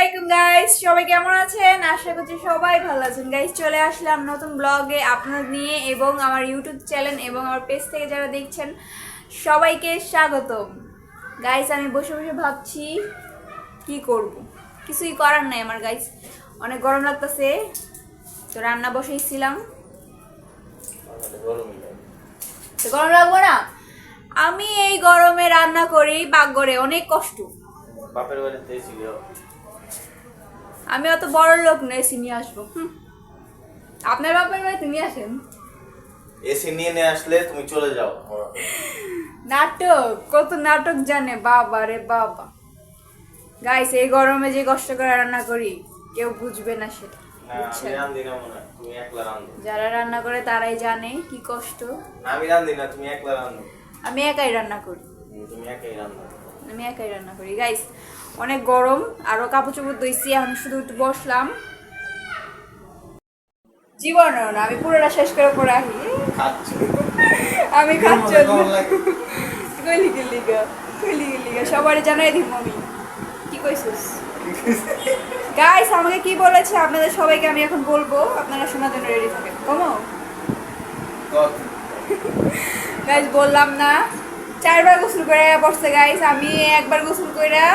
আলাইকুম গাইস, সবাই কেমন আছেন? আশা করছি সবাই ভালো আছেন গাইস। চলে আসলাম নতুন ব্লগে আপনাদের নিয়ে এবং আমার ইউটিউব চ্যানেল এবং আমার পেজ থেকে যারা দেখছেন সবাইকে স্বাগতম। গাইস আমি বসে বসে ভাবছি কি করব, কিছুই করার নাই আমার গাইস। অনেক গরম লাগতেছে, তো রান্না বসেইছিলাম। তো গরম লাগবো না? আমি এই গরমে রান্না করি পাকঘরে, অনেক কষ্ট। বাপের বাড়িতে ছিল। আমি অত বড় লোক না এসি নিয়ে আসবো। আপনার বাপের বাড়িতে নিয়ে আসেন। এসি নিয়ে আসলে তুমি চলে যাও। নাটক, কত নাটক জানে বাবা রে বাবা। গাইস এই গরমে যে কষ্ট করে রান্না করি কেউ বুঝবে না সেটা, না আমি বুঝছেন? রান্ধি না মনে হয়, তুমি একলা রান্ধো। যারা রান্না করে তারাই জানে কি কষ্ট। না আমি রান্ধি না, তুমি একলা রান্ধো। আমি একাই রান্না করি, তুমি একাই রান্ধো। আমি একাই রান্না করি গাইস। অনেক গরম, আরো কাপড় চোপড় ধুইছি, আমি শুধু একটু বসলাম। জীবনও না, আমি পুরোটা শেষ করে পরে আহি। খাচ্ছি। আমি খাচ্ছি কেমন লাগে? কইলি গেলিগা, কইলি গেলিগা সবারই জানাই দিব আমি। কি কইছিস গাইস? আমাকে কি বলেছে আপনাদের সবাইকে আমি এখন বলবো, আপনারা শোনার জন্য রেডি থাকেন। কমো গাইস, বললাম না 4বার গোসল করে পড়ছে গাইস। আমি একবার গোসল কইরা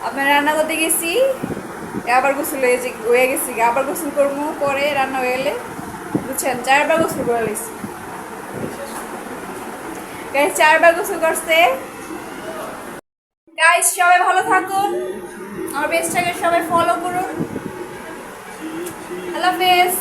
আপনার রান্না করতে গেছি, আবার গোসল হয়ে গেছি, আবার গোসল করবো পরে রান্না হয়ে গেলে, বুঝছেন? 4বার গোসল করে লাইছি গাইস, 4বার গোসল করছে। গাইস সবাই ভালো থাকুন, আমার পেজটাকে সবাই ফলো করুন। আল্লাহ হাফেজ।